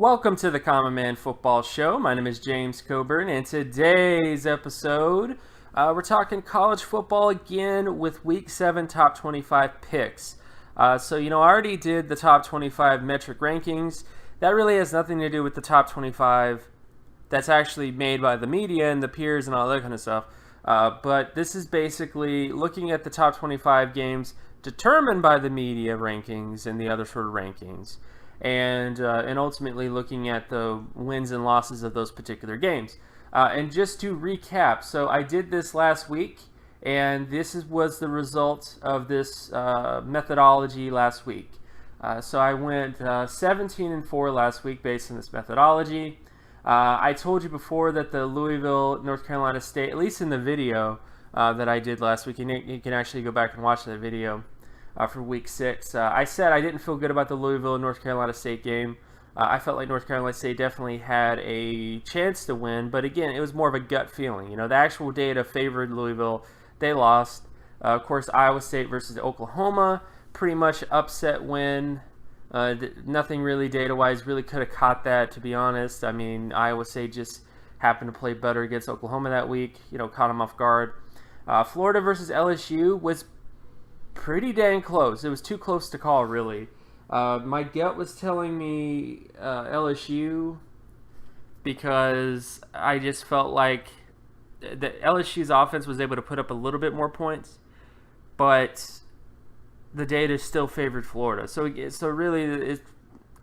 Welcome to the Common Man Football Show. My name is James Coburn, and today's episode, we're talking college football again with Week 7 Top 25 picks. I already did the Top 25 metric rankings. That really has nothing to do with the Top 25 that's actually made by the media and the peers and all that kind of stuff. But this is basically looking at the Top 25 games determined by the media rankings and the other sort of rankings. And ultimately looking at the wins and losses of those particular games. And just to recap, so I did this last week, and this was the result of this methodology last week. So I went 17-4 last week based on this methodology. I told you before that the Louisville, North Carolina State, at least in the video that I did last week, and you can actually go back and watch that video. For Week 6. I said I didn't feel good about the Louisville and North Carolina State game. I felt like North Carolina State definitely had a chance to win, but again, it was more of a gut feeling. You know, the actual data favored Louisville. They lost. Of course, Iowa State versus Oklahoma, pretty much upset win. Nothing really data-wise really could have caught that, to be honest. I mean, Iowa State just happened to play better against Oklahoma that week, caught them off guard. Florida versus LSU was pretty dang close. It was too close to call, really. My gut was telling me LSU because I just felt like the LSU's offense was able to put up a little bit more points, but the data still favored Florida. So really,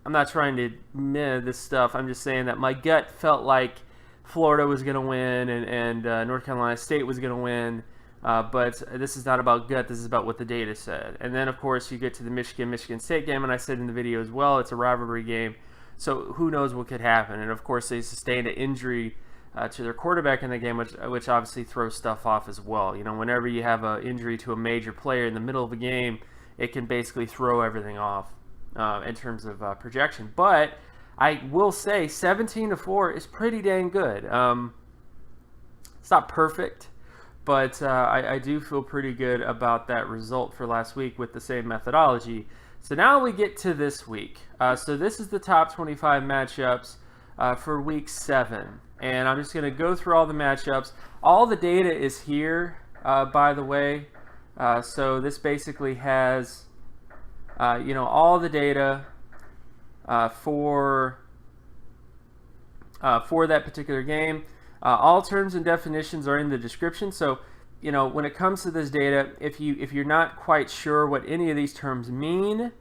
I'm not trying to meh this stuff. I'm just saying that my gut felt like Florida was going to win and North Carolina State was going to win. But this is not about gut. This is about what the data said. And then, of course, you get to the Michigan State game, and I said in the video as well, it's a rivalry game. So who knows what could happen. And, of course, they sustained an injury to their quarterback in the game, which obviously throws stuff off as well. Whenever you have an injury to a major player in the middle of a game, it can basically throw everything off in terms of projection. But I will say 17-4 is pretty dang good. It's not perfect. But I do feel pretty good about that result for last week with the same methodology. So now we get to this week. So this is the top 25 matchups for Week 7. And I'm just going to go through all the matchups. All the data is here, by the way. So this basically has, all the data for that particular game. All terms and definitions are in the description. So, when it comes to this data, if you're not quite sure what any of these terms mean,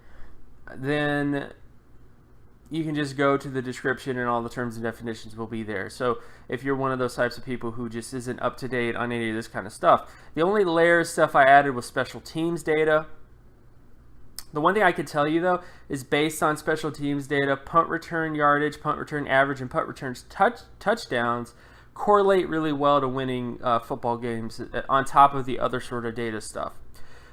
then you can just go to the description and all the terms and definitions will be there. So if you're one of those types of people who just isn't up to date on any of this kind of stuff, the only layer of stuff I added was special teams data. The one thing I could tell you, though, is based on special teams data, punt return yardage, punt return average, and punt returns touchdowns correlate really well to winning football games on top of the other sort of data stuff.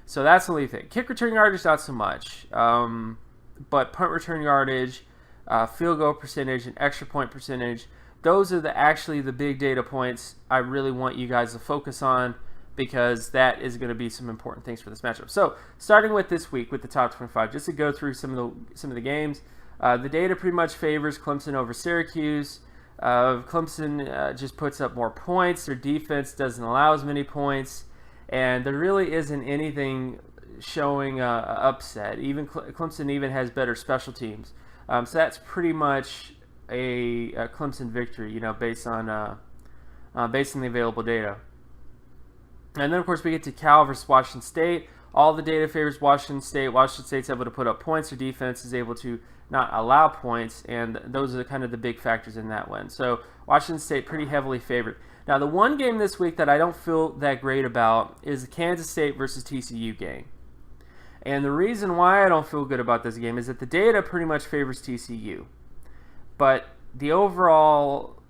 So that's the only thing. Kick return yardage, not so much. But punt return yardage, field goal percentage, and extra point percentage, those are actually the big data points I really want you guys to focus on, because that is going to be some important things for this matchup. So starting with this week with the top 25, just to go through some of the games, the data pretty much favors Clemson over Syracuse. Clemson just puts up more points. Their defense doesn't allow as many points, and there really isn't anything showing upset. Even Clemson even has better special teams. So that's pretty much a Clemson victory, based on the available data. And then, of course, we get to Cal versus Washington State. All the data favors Washington State. Washington State's able to put up points. Their defense is able to not allow points, and those are kind of the big factors in that one. So Washington State pretty heavily favored. Now, the one game this week that I don't feel that great about is the Kansas State versus TCU game. And the reason why I don't feel good about this game is that the data pretty much favors TCU. But the overall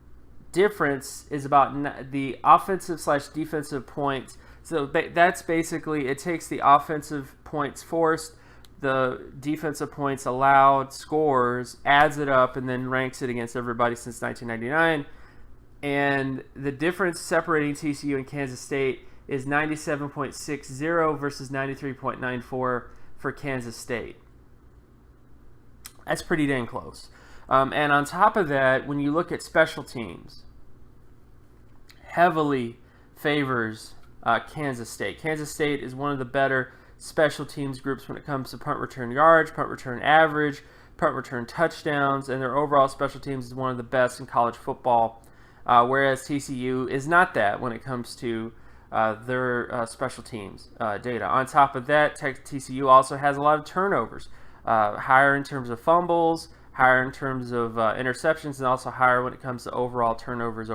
difference is about the offensive/defensive points. So that's basically, it takes the offensive points forced, the defensive points allowed, scores, adds it up, and then ranks it against everybody since 1999. And the difference separating TCU and Kansas State is 97.60 versus 93.94 for Kansas State. That's pretty dang close. And on top of that, when you look at special teams, heavily favors Kansas State. Kansas State is one of the better special teams groups when it comes to punt return yards, punt return average, punt return touchdowns, and their overall special teams is one of the best in college football, whereas TCU is not that when it comes to their special teams data. On top of that, TCU also has a lot of turnovers, higher in terms of fumbles, higher in terms of interceptions, and also higher when it comes to overall turnovers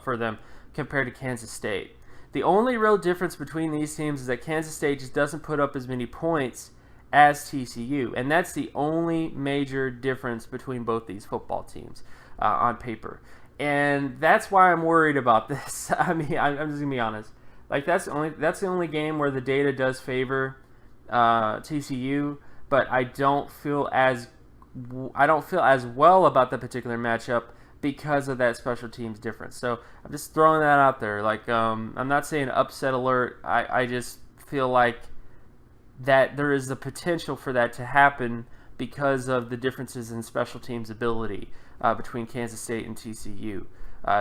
for them compared to Kansas State. The only real difference between these teams is that Kansas State just doesn't put up as many points as TCU, and that's the only major difference between both these football teams on paper. And that's why I'm worried about this. I mean, I'm just gonna be honest. Like that's the only game where the data does favor TCU, but I don't feel as well about the particular matchup because of that special teams difference. So I'm just throwing that out there. Like I'm not saying upset alert. I just feel like that there is the potential for that to happen because of the differences in special teams ability between Kansas State and TCU.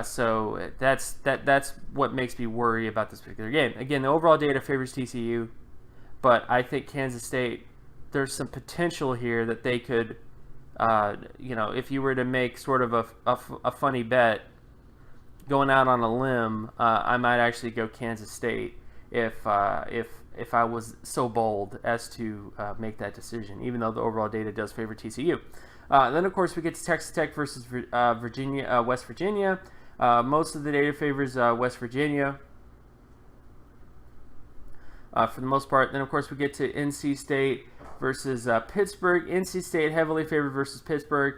So that's what makes me worry about this particular game. Again, the overall data favors TCU, but I think Kansas State, there's some potential here that they could, if you were to make sort of a funny bet, going out on a limb, I might actually go Kansas State if I was so bold as to make that decision, even though the overall data does favor TCU. Then, of course, we get to Texas Tech versus West Virginia. Most of the data favors West Virginia for the most part. Then, of course, we get to NC State versus Pittsburgh. NC State heavily favored versus Pittsburgh.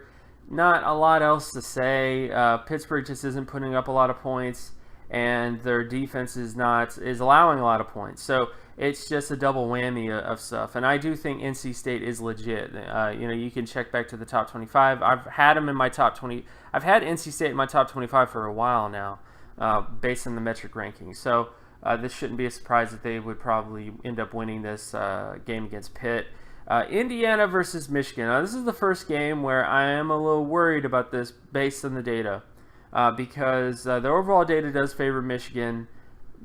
Not a lot else to say. Pittsburgh just isn't putting up a lot of points, and their defense is allowing a lot of points. So it's just a double whammy of stuff. And I do think NC State is legit. You can check back to the top 25. I've had them in my top 20. I've had NC State in my top 25 for a while now, based on the metric ranking. So this shouldn't be a surprise that they would probably end up winning this game against Pitt. Indiana versus Michigan. Now, this is the first game where I am a little worried about this based on the data, because the overall data does favor Michigan,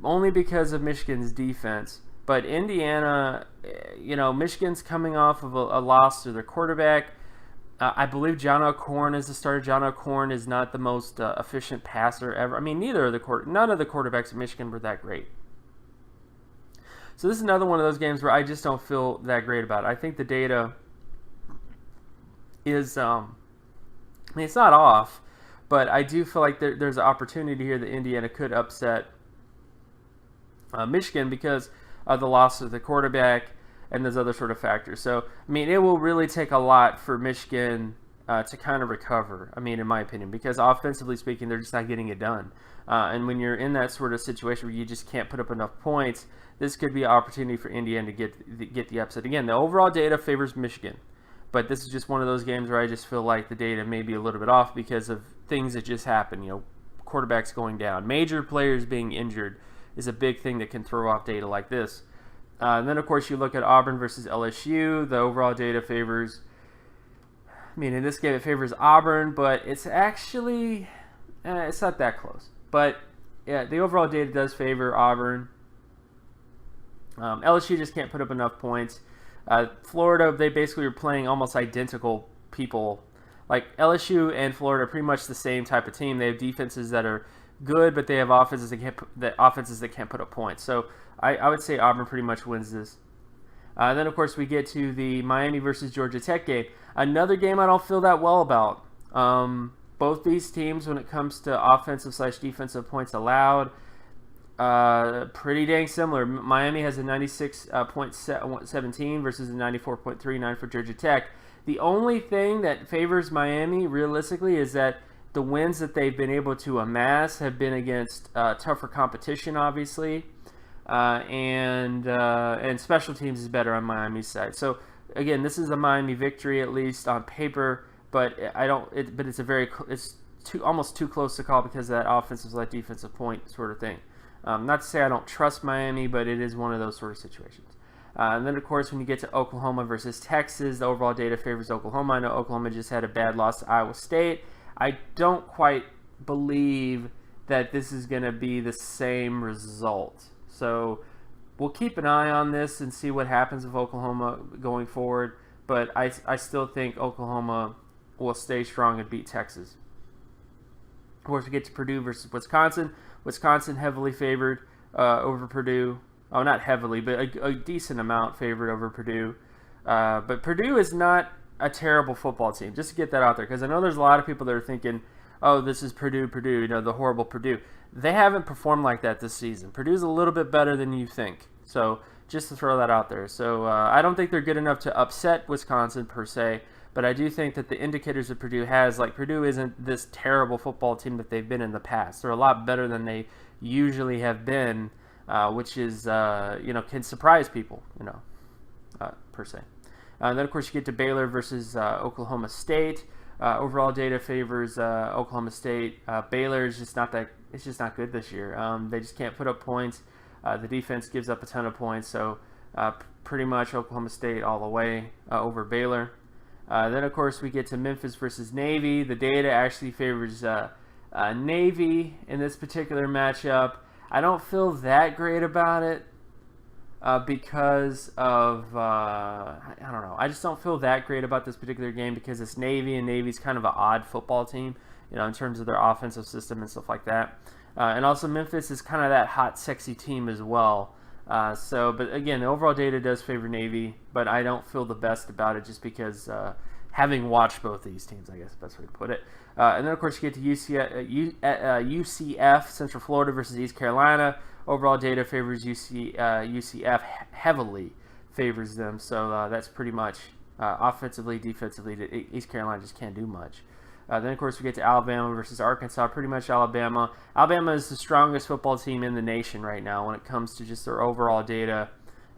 only because of Michigan's defense. But Indiana, Michigan's coming off of a loss to their quarterback. I believe John O'Korn is the starter. John O'Korn is not the most efficient passer ever. I mean, none of the quarterbacks at Michigan were that great. So this is another one of those games where I just don't feel that great about it. I think the data is, it's not off, but I do feel like there's an opportunity here that Indiana could upset Michigan because of the loss of the quarterback and those other sort of factors. So, I mean, it will really take a lot for Michigan to kind of recover, in my opinion, because offensively speaking, they're just not getting it done. And when you're in that sort of situation where you just can't put up enough points, this could be an opportunity for Indiana to get the upset. Again, the overall data favors Michigan, but this is just one of those games where I just feel like the data may be a little bit off because of things that just happen. Quarterbacks going down, major players being injured is a big thing that can throw off data like this. And then, of course, you look at Auburn versus LSU. The overall data favors, in this game it favors Auburn, but it's actually, it's not that close. But, yeah, the overall data does favor Auburn. LSU just can't put up enough points. Florida, they basically are playing almost identical people. Like, LSU and Florida are pretty much the same type of team. They have defenses that are good, but they have offenses that can't put up points. So I would say Auburn pretty much wins this. Then, of course, we get to the Miami versus Georgia Tech game. Another game I don't feel that well about. Both these teams, when it comes to offensive/defensive points allowed, pretty dang similar. Miami has a 96.17 versus a 94.39 for Georgia Tech. The only thing that favors Miami, realistically, is that the wins that they've been able to amass have been against tougher competition, obviously, and special teams is better on Miami's side. So again, this is a Miami victory, at least on paper, but it's almost too close to call because of that offensive/defensive point sort of thing. Not to say I don't trust Miami, but it is one of those sort of situations. And then, of course, when you get to Oklahoma versus Texas, the overall data favors Oklahoma. I know Oklahoma just had a bad loss to Iowa State. I don't quite believe that this is going to be the same result. So we'll keep an eye on this and see what happens with Oklahoma going forward. But I still think Oklahoma will stay strong and beat Texas. Of course, we get to Purdue versus Wisconsin. Wisconsin heavily favored over Purdue. Oh, not heavily, but a decent amount favored over Purdue. But Purdue is not a terrible football team, just to get that out there, because I know there's a lot of people that are thinking, oh, this is Purdue, the horrible Purdue. They haven't performed like that this season. Purdue's a little bit better than you think. So just to throw that out there. So I don't think they're good enough to upset Wisconsin per se, but I do think that the indicators that Purdue has, like Purdue isn't this terrible football team that they've been in the past. They're a lot better than they usually have been. Which is, can surprise people, per se. And then, of course, you get to Baylor versus Oklahoma State. Overall data favors Oklahoma State. Baylor is just not good this year. They just can't put up points. The defense gives up a ton of points, so pretty much Oklahoma State all the way over Baylor. Then, of course, we get to Memphis versus Navy. The data actually favors Navy in this particular matchup. I don't feel that great about it because of, I don't know. I just don't feel that great about this particular game because it's Navy, and Navy's kind of an odd football team, in terms of their offensive system and stuff like that. And also Memphis is kind of that hot, sexy team as well. But again, the overall data does favor Navy, but I don't feel the best about it just because having watched both these teams, I guess the best way to put it. And then, of course, you get to UCF, Central Florida versus East Carolina. Overall data favors UCF, heavily favors them. So that's pretty much offensively, defensively, East Carolina just can't do much. Then, of course, we get to Alabama versus Arkansas. Pretty much Alabama. Alabama is the strongest football team in the nation right now when it comes to just their overall data,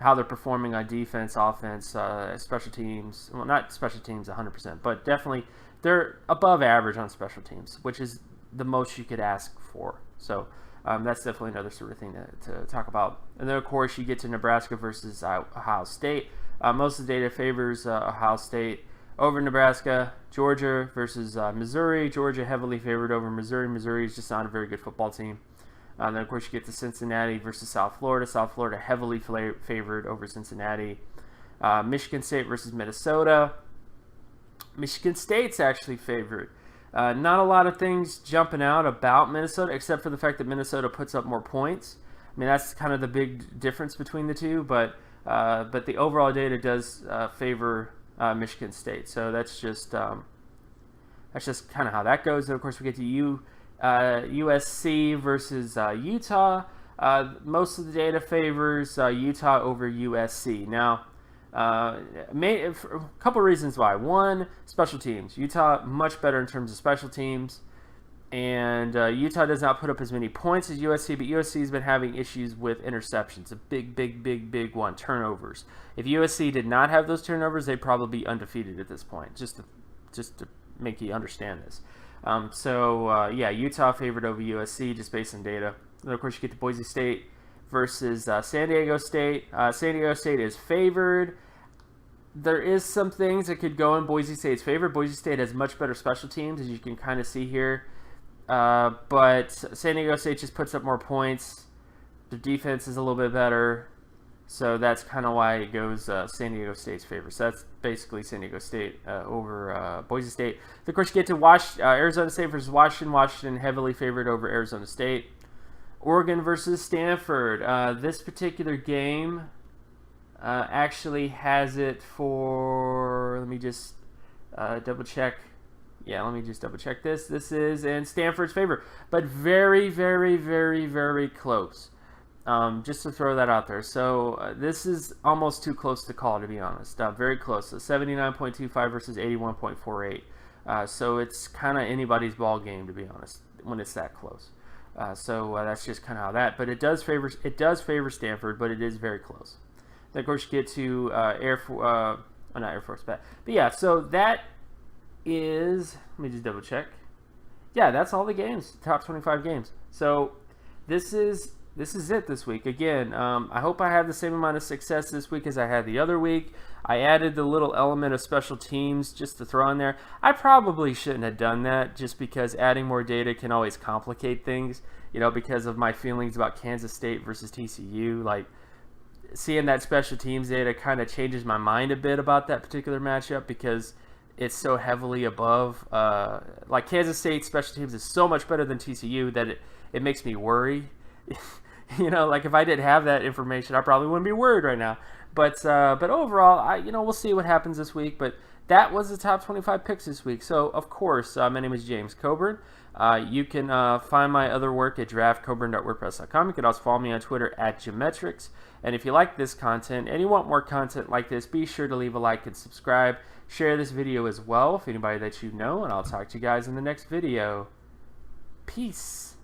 how they're performing on defense, offense, special teams. Well, not special teams 100%, but definitely they're above average on special teams, which is the most you could ask for. So that's definitely another sort of thing to talk about. And then, of course, you get to Nebraska versus Ohio State. Most of the data favors Ohio State over Nebraska. Georgia versus Missouri. Georgia heavily favored over Missouri. Missouri is just not a very good football team. Then, of course, you get to Cincinnati versus South Florida. South Florida heavily favored over Cincinnati. Michigan State versus Minnesota. Michigan State's actually favored. Not a lot of things jumping out about Minnesota, except for the fact that Minnesota puts up more points. I mean, that's kind of the big difference between the two, but the overall data does favor Michigan State. So that's just kind of how that goes. And, of course, we get to USC versus Utah. Most of the data favors Utah over USC. Now, a couple reasons why. One, special teams. Utah much better in terms of special teams, and Utah does not put up as many points as USC, but USC has been having issues with interceptions. A big one. Turnovers. If USC did not have those turnovers, they'd probably be undefeated at this point. Just to make you understand this. Utah favored over USC just based on data. And of course, you get to Boise State versus San Diego State. San Diego State is favored. There is some things that could go in Boise State's favor. Boise State has much better special teams, as you can kind of see here. But San Diego State just puts up more points. Their defense is a little bit better. So that's kind of why it goes San Diego State's favor. So that's basically San Diego State over Boise State. Of course, you get to Arizona State versus Washington. Washington heavily favored over Arizona State. Oregon versus Stanford. This particular game actually has it for, let me just double check. Yeah, let me just double check this. This is in Stanford's favor, but very, very, very, very close. Just to throw that out there. So this is almost too close to call, to be honest. Very close. So 79.25 versus 81.48. So it's kind of anybody's ball game, to be honest, when it's that close. That's just kind of how that. But it does favor Stanford, but it is very close. Then, of course, you get to not Air Force, but yeah. So that is. Let me just double check. Yeah, that's all the games. Top 25 games. So this is this is it this week. Again, I hope I have the same amount of success this week as I had the other week. I added the little element of special teams just to throw in there. I probably shouldn't have done that just because adding more data can always complicate things, because of my feelings about Kansas State versus TCU. Like, seeing that special teams data kind of changes my mind a bit about that particular matchup because it's so heavily above. Like, Kansas State special teams is so much better than TCU that it makes me worry. Like, if I didn't have that information, I probably wouldn't be worried right now. But overall, we'll see what happens this week. But that was the top 25 picks this week. So, of course, my name is James Coburn. You can find my other work at draftcoburn.wordpress.com. You can also follow me on Twitter at Geometrics. And if you like this content and you want more content like this, be sure to leave a like and subscribe. Share this video as well with anybody that you know, and I'll talk to you guys in the next video. Peace.